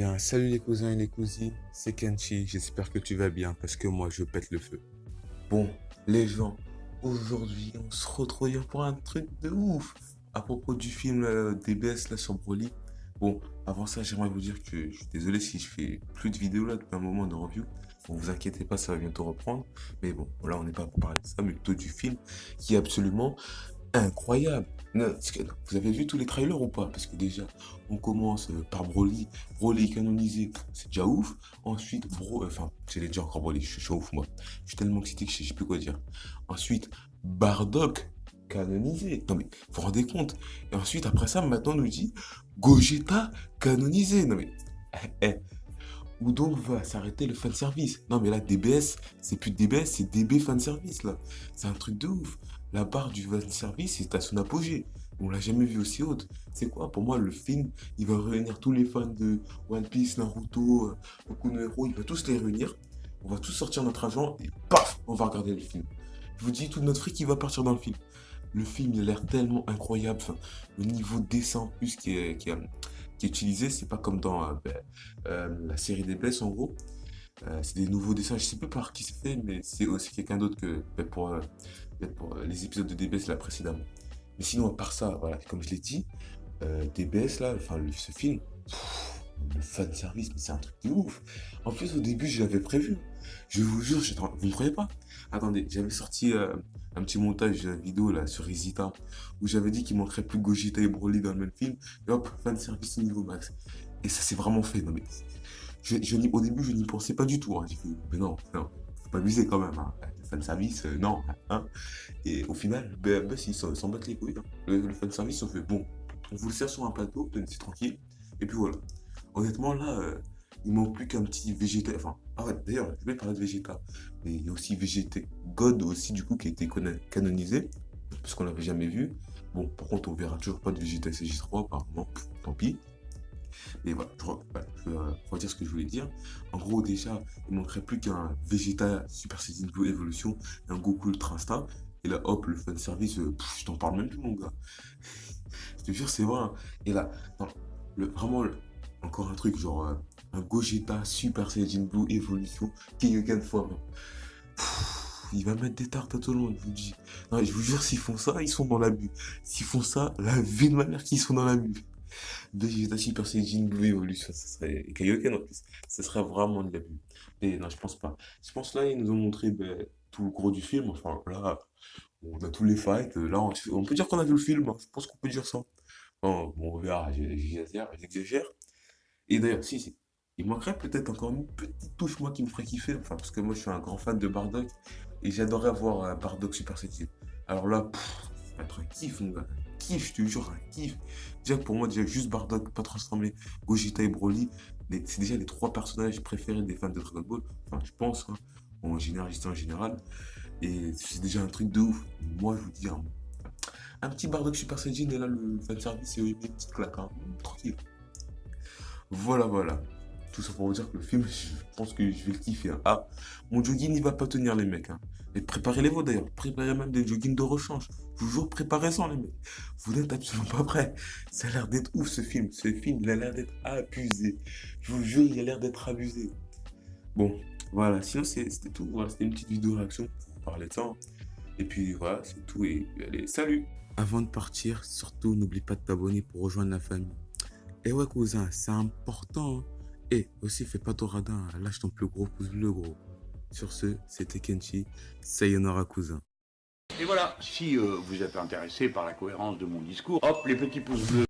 Bien, salut les cousins et les cousines, c'est Kenchi, j'espère que tu vas bien parce que moi je pète le feu. Bon, les gens, aujourd'hui on se retrouve pour un truc de ouf à propos du film DBS là sur Broly. Bon, avant ça, j'aimerais vous dire que je suis désolé si je fais plus de vidéos là depuis un moment de review. Bon, vous inquiétez pas, ça va bientôt reprendre. Mais bon, là on n'est pas pour parler de ça, mais plutôt du film qui est absolument incroyable. Non, vous avez vu tous les trailers ou pas? Parce que déjà, on commence par Broly. Broly canonisé, c'est déjà ouf. Ensuite, enfin, c'est déjà encore Broly, je suis ouf moi. Je suis tellement excité que je sais plus quoi dire. Ensuite, Bardock canonisé. Non mais, vous vous rendez compte? Et ensuite, après ça, maintenant on nous dit Gogeta canonisé. Non mais, eh, où donc va s'arrêter le fanservice? Non mais là, DBS, c'est plus DBS, c'est DB fanservice là. C'est un truc de ouf. La barre du fanservice est à son apogée. On l'a jamais vu aussi haute. C'est quoi? Pour moi, le film, il va réunir tous les fans de One Piece, Naruto, Boku no Hero, il va tous les réunir. On va tous sortir notre argent et paf, on va regarder le film. Je vous dis, tout notre fric, il va partir dans le film. Le film, il a l'air tellement incroyable. Enfin, le niveau de dessin en plus qui est utilisé, c'est pas comme dans la série des Blesses en gros. C'est des nouveaux dessins, je sais plus par qui c'est fait, mais c'est aussi quelqu'un d'autre que pour les épisodes de DBS là précédemment. Mais sinon, à part ça, voilà, comme je l'ai dit, DBS là, enfin ce film, le fan service, mais c'est un truc de ouf. En plus, au début, je l'avais prévu. Je vous jure, vous ne croyez pas? Attendez, j'avais sorti un petit montage vidéo là sur Isita où j'avais dit qu'il manquerait plus Gogeta et Broly dans le même film. Et hop, fan service au niveau max. Et ça s'est vraiment fait. Non mais, au début, je n'y pensais pas du tout. Hein. J'ai fait, mais non, faut pas abuser quand même. Hein. Le fan service, non. Hein. Et au final, ils s'en battent les couilles. Hein. Le fan service, on fait bon, on vous le sert sur un plateau, c'est tranquille. Et puis voilà. Honnêtement, là, il manque plus qu'un petit Vegeta. Enfin, ah ouais, d'ailleurs, je vais parler de Vegeta. Mais il y a aussi Vegeta God aussi, du coup, qui a été canonisé. Parce qu'on l'avait jamais vu. Bon, par contre, on verra toujours pas de Vegeta SJ3, apparemment. Tant pis. Mais voilà, je vais redire ce que je voulais dire. En gros, déjà, il manquerait plus qu'un Vegeta Super Saiyan Blue Evolution et un Goku Ultra Instinct. Et là, hop, le fanservice, je t'en parle même plus, mon gars. Je te jure, c'est vrai. Hein. Et là, non, vraiment, encore un truc, genre un Gogeta Super Saiyan Blue Evolution Kaioken fois 20. Il va mettre des tartes à tout le monde, je vous dis. Non, je vous jure, s'ils font ça, ils sont dans l'abus. S'ils font ça, la vie de ma mère qu'ils sont dans l'abus. Vegeta Super Saiyan Blue Evolution, ça serait. Et Kaioken en plus, ça serait vraiment de l'abus. Mais non, je pense pas. Je pense là, ils nous ont montré tout le gros du film. Enfin, là, on a tous les fights. Là, on peut dire qu'on a vu le film. Hein. Je pense qu'on peut dire ça. Oh, bon, on verra, j'exagère. Et d'ailleurs, si, il manquerait peut-être encore une petite touche, moi, qui me ferait kiffer. Enfin, parce que moi, je suis un grand fan de Bardock. Et j'adorerais avoir un Bardock Super Saiyan. Alors là, ça va être un kiff, mon gars. Un kiff, je te jure, un kiff. Déjà, pour moi, déjà, juste Bardock, pas transformé, Gogeta et Broly. C'est déjà les trois personnages préférés des fans de Dragon Ball. Enfin, je pense, hein, en généralité en général. Et c'est déjà un truc de ouf. Moi, je vous dis, un petit Bardock Super Saiyan, et là, le fanservice, c'est une petite claque. Hein. Tranquille. Voilà, voilà. Tout ça pour vous dire que le film, je pense que je vais le kiffer. Hein. Ah, mon jogging, il va pas tenir, les mecs. Hein. Et préparez-les vous d'ailleurs. Préparez même des joggings de rechange. Toujours préparez-en, les mecs. Vous n'êtes absolument pas prêts. Ça a l'air d'être ouf, ce film. Ce film, il a l'air d'être abusé. Je vous jure, il a l'air d'être abusé. Bon, voilà. Sinon, c'était tout. Voilà, c'était une petite vidéo réaction pour parler de ça. Hein. Et puis, voilà, c'est tout. Et allez, salut! Avant de partir, surtout, n'oublie pas de t'abonner pour rejoindre la famille. Et ouais, cousin, c'est important. Hein. Et aussi, fais pas ton radin, hein. Lâche ton plus gros pouce bleu, gros. Sur ce, c'était Kenchi. Sayonara, cousin. Et voilà, si vous êtes intéressé par la cohérence de mon discours, hop, les petits pouces bleus.